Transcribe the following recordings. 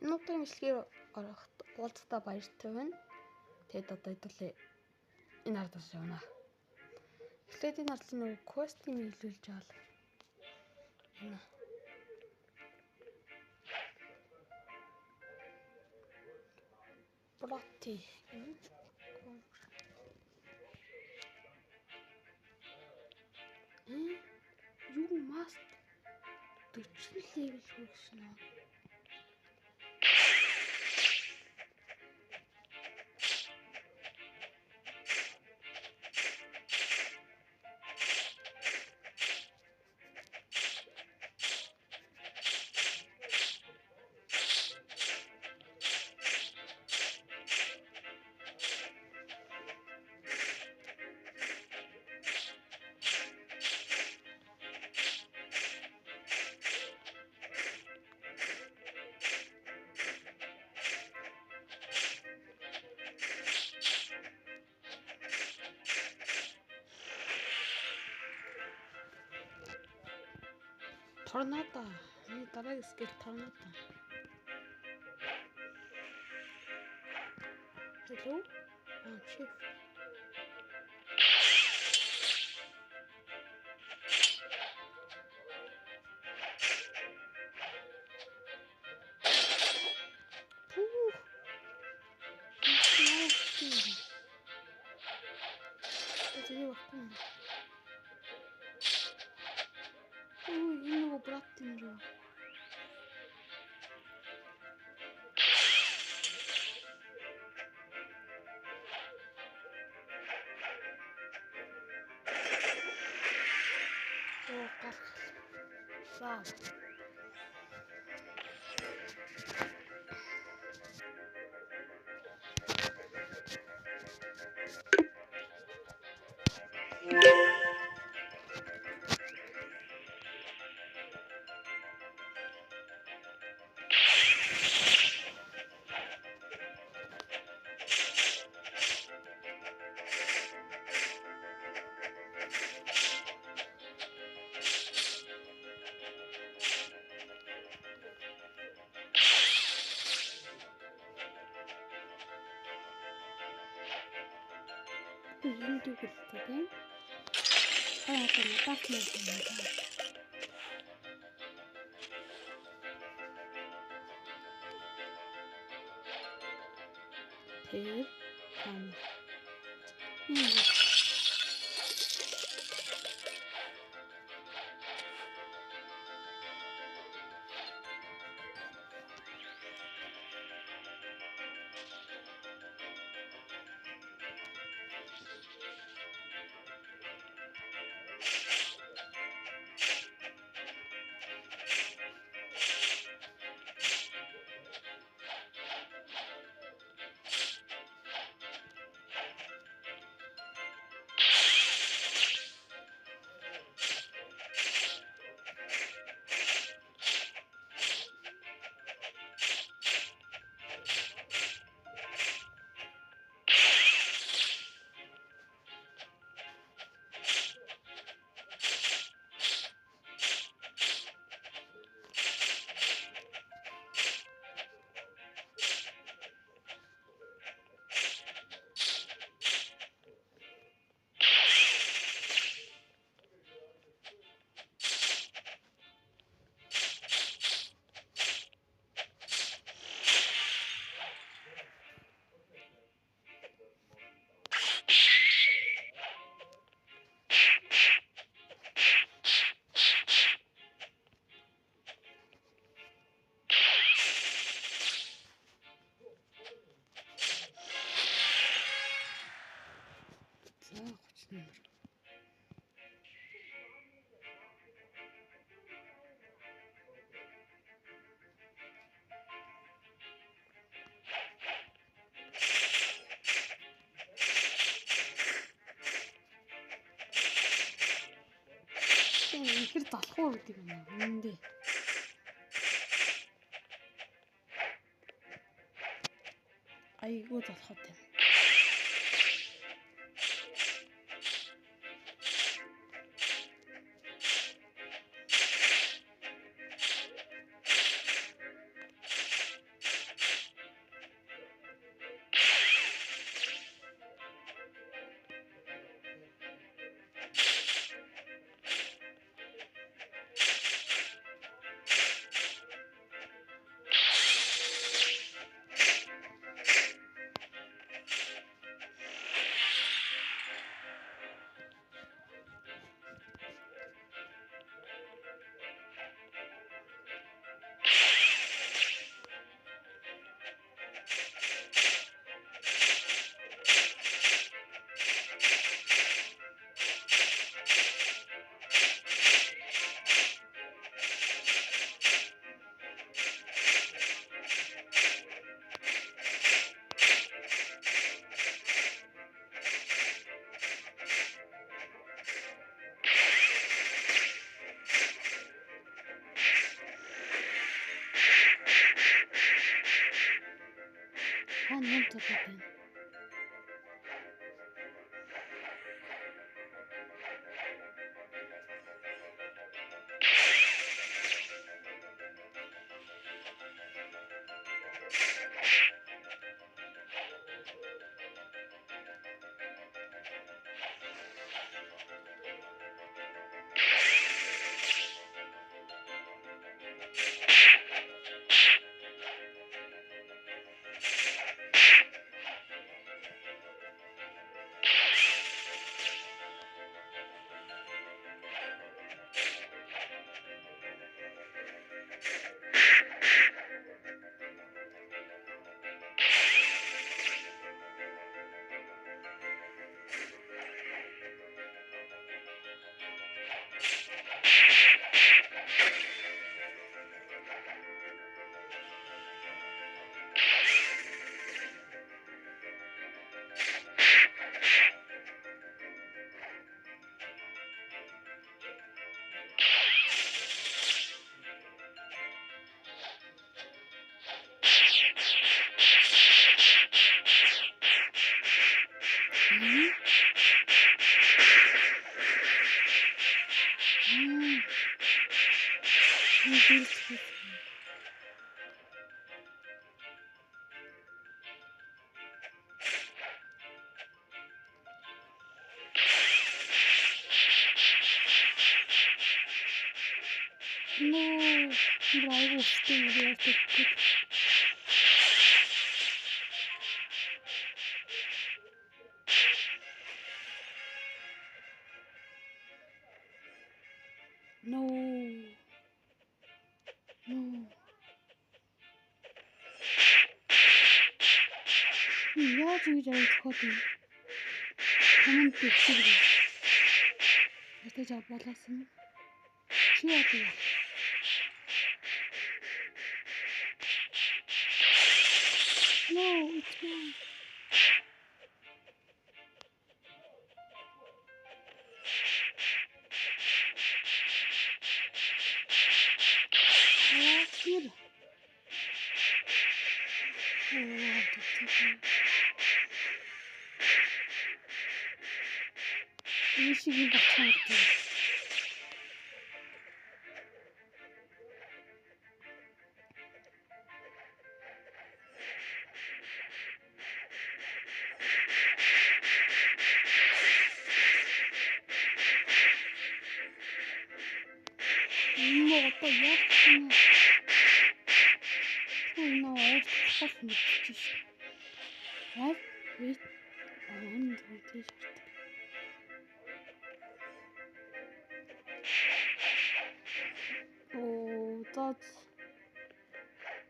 Энэ нутгийн мэдлэгийг ороход уулзалтаа баяртай байна. Тэгэд одоо хэдүүлээ энэ ардаас явна. Эхлээд энэ ардлын нөгөө квестийг нийлүүлж авал. Брати. Юу маст 40 левел хүрсэн аа. Торнадо. Дараагийн скил торнадо. Hello? Chief. Энэ брат юм руу. Вау. Энд үгэлтэй тийм. Одоо надаас нь тэр ихэр залхуу гэдэг юм аа. Үндэ. Айгуу залхуутай. Хаана юм болоод байна? No, bravo, still No. No. Яаж ингэж ойлгох вэ? Комент бичиж. Ятаж болоосон. Чи яа? No, it's not. Here. Ишигийн бацхан гэдэг. Одоо яах юм бэ? Ноо хол мэдчихэж шүү. Wait. Тэгэж шаарддаг.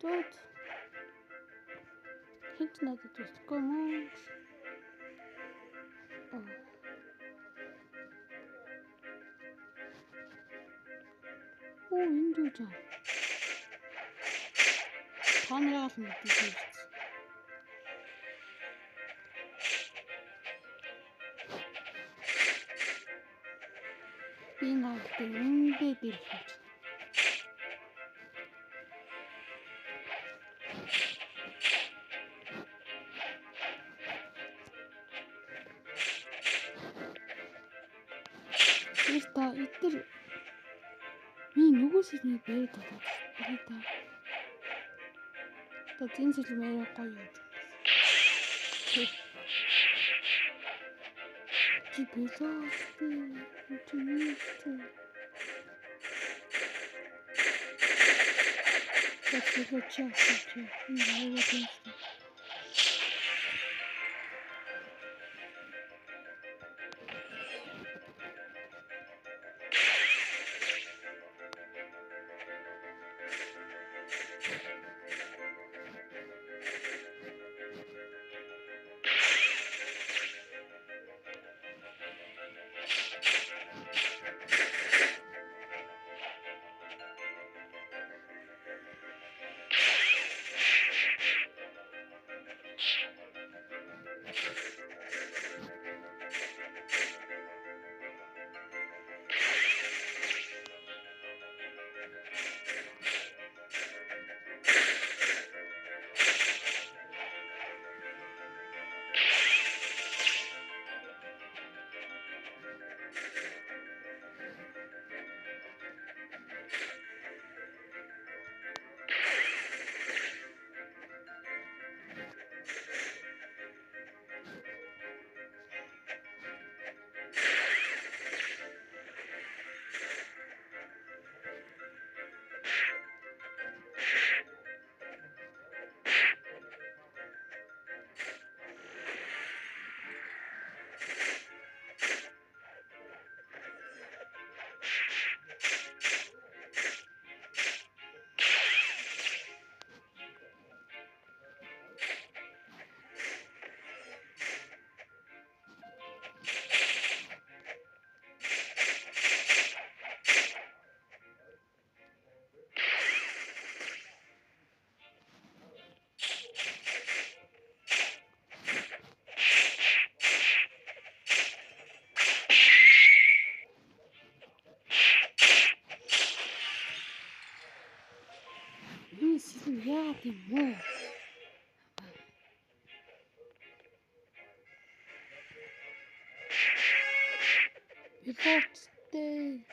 Дод. Хинт надад тусахгүй мөн. Энд юу жаа? Камераар нь мэдээж. Би надад эндээ дэрх гэж. Та эдгээр нөгөөс нь бэрээд байгаа. Та зин зүйл маяг гоё юм. Чи бэлээ. Яагаад юм уу? Билүүцтэй.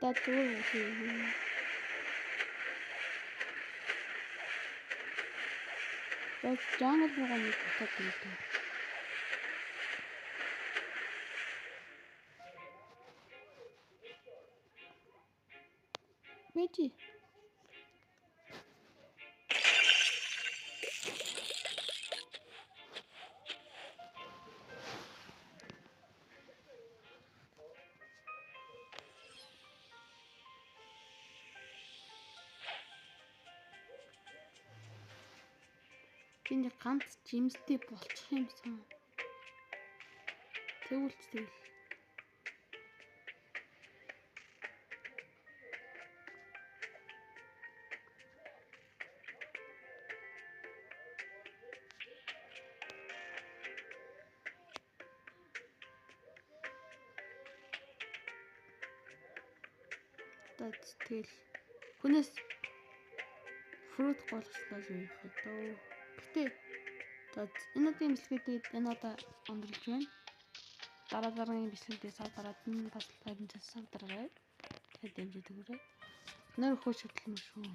Татвар хийх. Яг жангал байгаа нэг утга гэдэг. Мэдээ. Тэнд ганц жимстэй болчих юмсан. Тэгвэл тэгэл. Тэгэл хүнээс фрут голчлаа юу хэвдөө. Гэтэ энэ удаа имслэгээд энэ удаа өндөрлж байна. Дараагийн бэлгэлдээ сав дараад нь бас 20 цаг дараагаар тэгээд дэмжиж өгөөрэй. Нөр хөөж хөдлөмөр шүү.